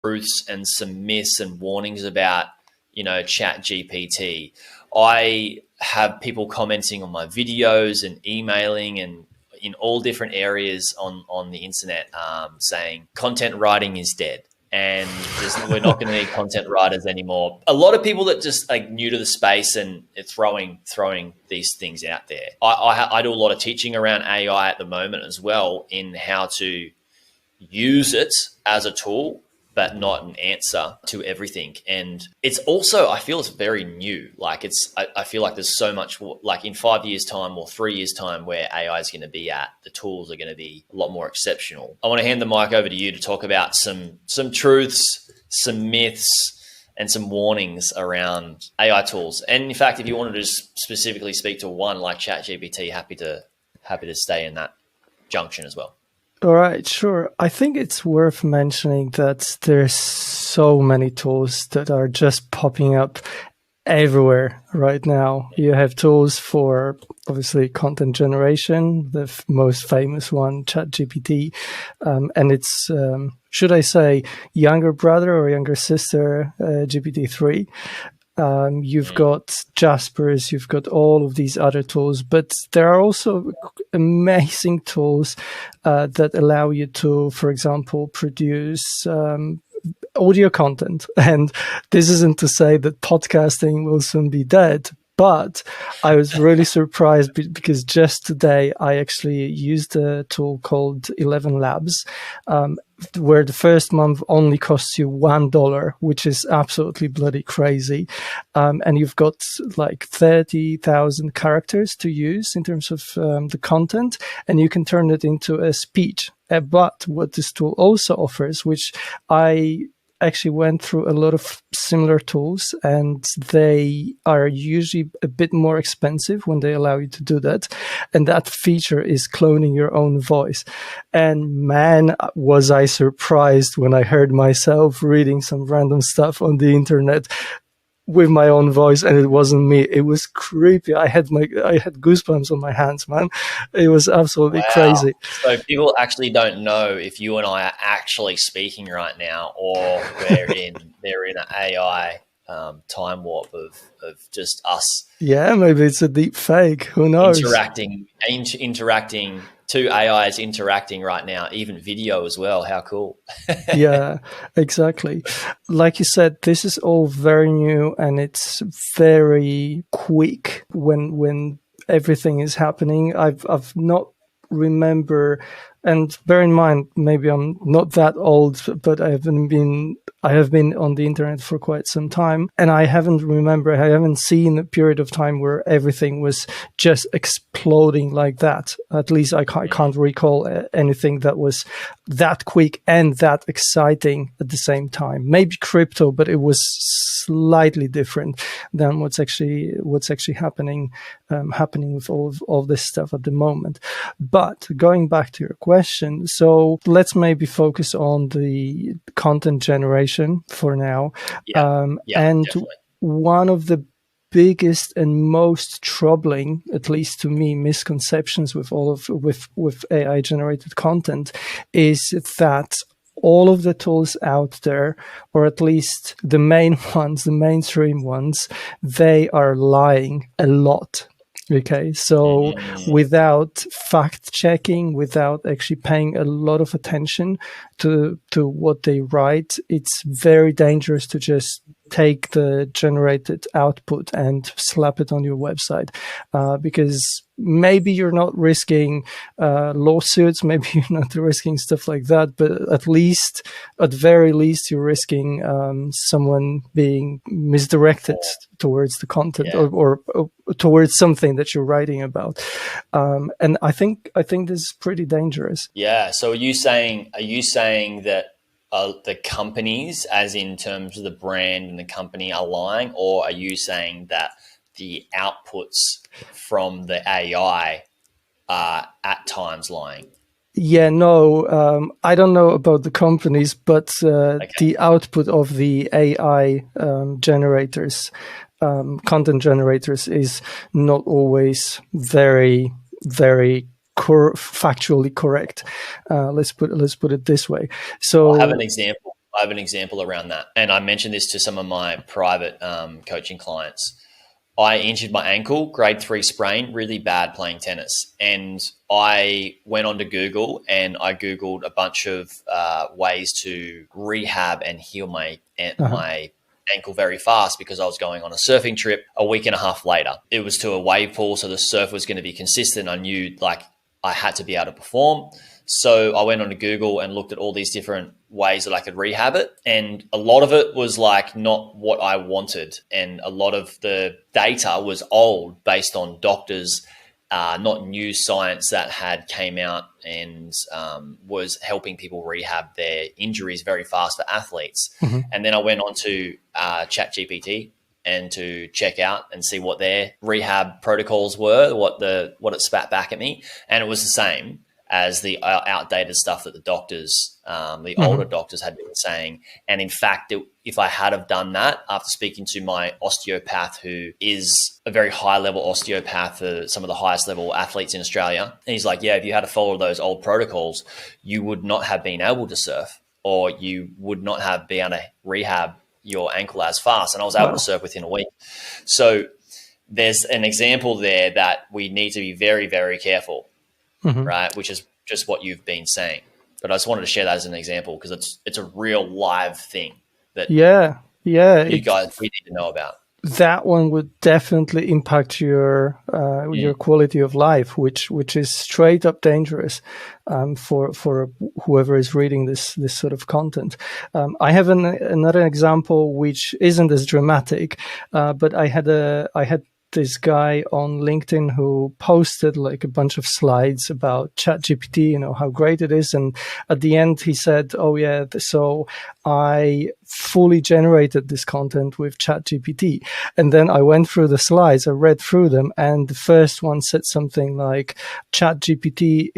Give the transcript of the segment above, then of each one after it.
truths and some myths and warnings about, Chat GPT. I have people commenting on my videos and emailing and in all different areas on the internet, saying content writing is dead and we're not going to need content writers anymore. A lot of people that just like new to the space and throwing these things out there. I do a lot of teaching around AI at the moment as well, in how to use it as a tool, but not an answer to everything. And it's also, I feel it's very new. Like I feel like there's so much, like in 5 years time or 3 years time, where AI is going to be at, the tools are going to be a lot more exceptional. I want to hand the mic over to you to talk about some truths, some myths, and some warnings around AI tools. And in fact, if you wanted to just specifically speak to one like ChatGPT, happy to stay in that junction as well. All right, sure. I think it's worth mentioning that there's so many tools that are just popping up everywhere right now. You have tools for obviously content generation, the most famous one, ChatGPT, and it's, should I say, younger brother or younger sister, GPT-3. You've got Jaspers, you've got all of these other tools, but there are also amazing tools that allow you to, for example, produce audio content. And this isn't to say that podcasting will soon be dead, but I was really surprised because just today I actually used a tool called 11 Labs, where the first month only costs you $1, which is absolutely bloody crazy. And you've got like 30,000 characters to use in terms of the content, and you can turn it into a speech. But what this tool also offers, which I actually went through a lot of similar tools, and they are usually a bit more expensive when they allow you to do that. And that feature is cloning your own voice. And man, was I surprised when I heard myself reading some random stuff on the internet with my own voice, and it wasn't me. It was creepy. I had goosebumps on my hands, man. It was absolutely crazy. So people actually don't know if you and I are actually speaking right now, or they're in an AI time warp of just us. Yeah, maybe it's a deep fake. Who knows? Interacting. Two AIs interacting right now, even video as well. How cool. Yeah, exactly. Like you said, this is all very new and it's very quick when everything is happening. I've not remember, and bear in mind, maybe I'm not that old, but I have been on the internet for quite some time, and I haven't seen a period of time where everything was just exploding like that. At least I can't recall anything that was that quick and that exciting at the same time. Maybe crypto, but it was slightly different than what's actually happening with all of this stuff at the moment. But going back to your question, so let's maybe focus on the content generation for now. And definitely. One of the biggest and most troubling, at least to me, misconceptions with with AI generated content is that all of the tools out there, or at least the main ones, the mainstream ones, they are lying a lot. Okay, so without fact checking, without actually paying a lot of attention to what they write, it's very dangerous to just take the generated output and slap it on your website, because maybe you're not risking lawsuits, maybe you're not risking stuff like that, but at very least, you're risking someone being misdirected towards the content or towards something that you're writing about. And I think this is pretty dangerous. Yeah. So are you saying that the companies, as in terms of the brand and the company, are lying, or are you saying that the outputs from the AI are at times lying? Yeah, no, I don't know about the companies, but the output of the AI generators, content generators, is not always very, very factually correct. Let's put it this way. So I'll have an example. I have an example around that. And I mentioned this to some of my private coaching clients. I injured my ankle, grade 3 sprain, really bad playing tennis. And I went onto Google and I Googled a bunch of ways to rehab and heal my ankle very fast, because I was going on a surfing trip a week and a half later. It was to a wave pool, so the surf was going to be consistent. I knew like I had to be able to perform. So I went onto Google and looked at all these different ways that I could rehab it. And a lot of it was like not what I wanted. And a lot of the data was old, based on doctors, not new science that had came out and was helping people rehab their injuries very fast for athletes. Mm-hmm. And then I went on to ChatGPT and to check out and see what their rehab protocols were, what it spat back at me. And it was the same as the outdated stuff that the doctors, the older doctors had been saying. And in fact, if I had have done that after speaking to my osteopath, who is a very high level osteopath for some of the highest level athletes in Australia, and he's like, yeah, if you had to follow those old protocols, you would not have been able to surf, or you would not have been able to rehab your ankle as fast. And I was able to surf within a week. So there's an example there that we need to be very, very careful. Right, which is just what you've been saying. But I just wanted to share that as an example, because it's a real live thing that you guys we need to know about. That one would definitely impact your quality of life, which is straight up dangerous for whoever is reading this sort of content. I have another example which isn't as dramatic, but I had this guy on LinkedIn who posted like a bunch of slides about ChatGPT, how great it is. And at the end he said, oh yeah, so I fully generated this content with ChatGPT. And then I went through the slides, I read through them, and the first one said something like ChatGPT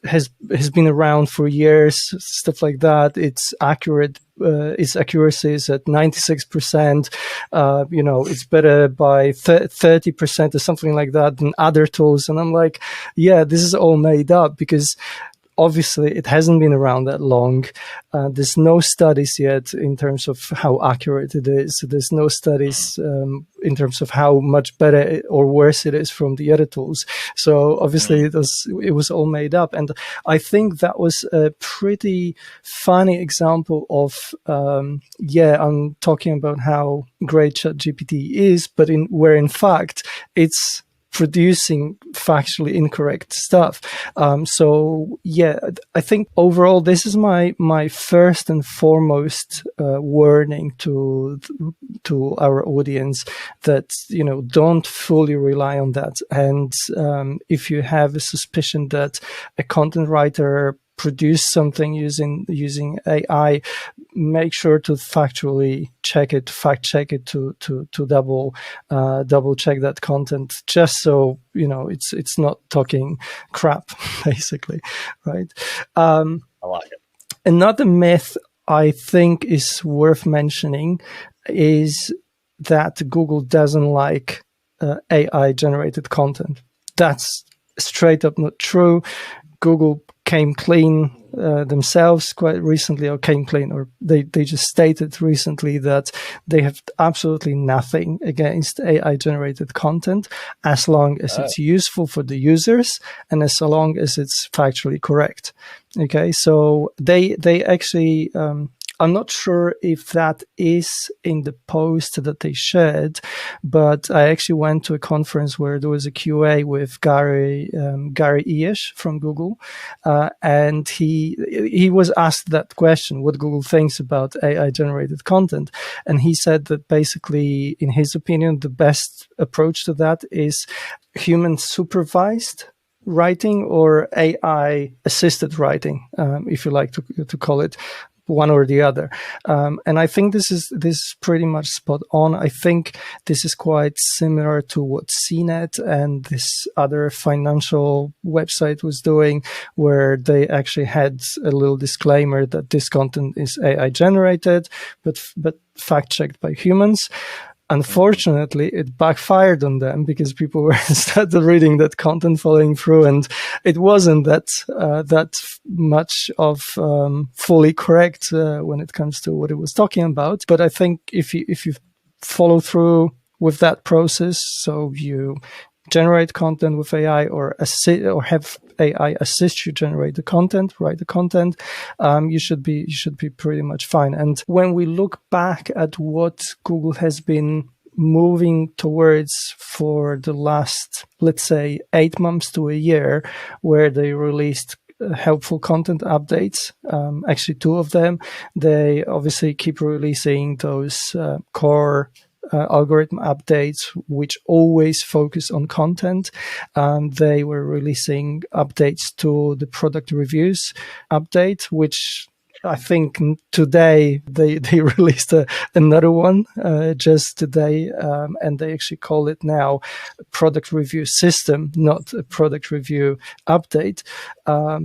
has been around for years, stuff like that. It's accurate. Its accuracy is at 96%. It's better by 30% or something like that than other tools. And I'm like, yeah, this is all made up, because obviously it hasn't been around that long. There's no studies yet in terms of how accurate it is. There's no studies in terms of how much better or worse it is from the other tools. So obviously it was all made up. And I think that was a pretty funny example of, I'm talking about how great ChatGPT is, but where in fact it's producing factually incorrect stuff. I think overall this is my first and foremost warning to our audience, that don't fully rely on that. And if you have a suspicion that a content writer produce something using AI, make sure to fact check it to double check that content, just so it's not talking crap, basically, right? I like it. Another myth I think is worth mentioning is that Google doesn't like AI generated content. That's straight up not true. Google came clean themselves quite recently, or they just stated recently that they have absolutely nothing against AI generated content, as long as it's useful for the users and as long as it's factually correct. Okay, so they actually I'm not sure if that is in the post that they shared, but I actually went to a conference where there was a QA with Gary Illyes from Google, and he was asked that question, what Google thinks about AI generated content, and he said that basically, in his opinion, the best approach to that is human supervised writing or AI assisted writing, if you like to call it one or the other. And I think this is pretty much spot on. I think this is quite similar to what CNET and this other financial website was doing, where they actually had a little disclaimer that this content is AI generated, but fact checked by humans. Unfortunately, it backfired on them because people were started reading that content, following through, and it wasn't that much of fully correct when it comes to what it was talking about. But I think if you follow through with that process, so you generate content with AI or have AI assist you generate the content, write the content, you should be pretty much fine. And when we look back at what Google has been moving towards for the last, let's say, 8 months to a year, where they released helpful content updates, actually 2 of them, they obviously keep releasing those core algorithm updates, which always focus on content. They were releasing updates to the product reviews update, which I think today they released another one just today, and they actually call it now product review system, not a product review update,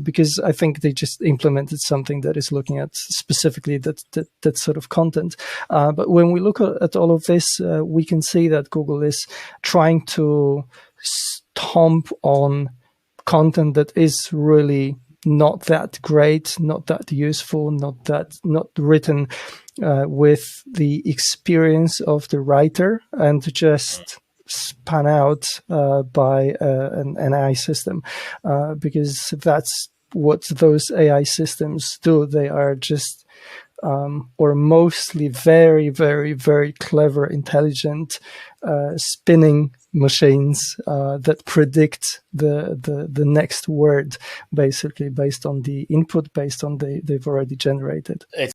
because I think they just implemented something that is looking at specifically that sort of content. But when we look at all of this, we can see that Google is trying to stomp on content that is really not that great, not that useful, not written with the experience of the writer, and just spun out by an AI system, because that's what those AI systems do. They are just or mostly very, very, very clever, intelligent spinning machines that predict the next word, basically based on the input, based on they've already generated.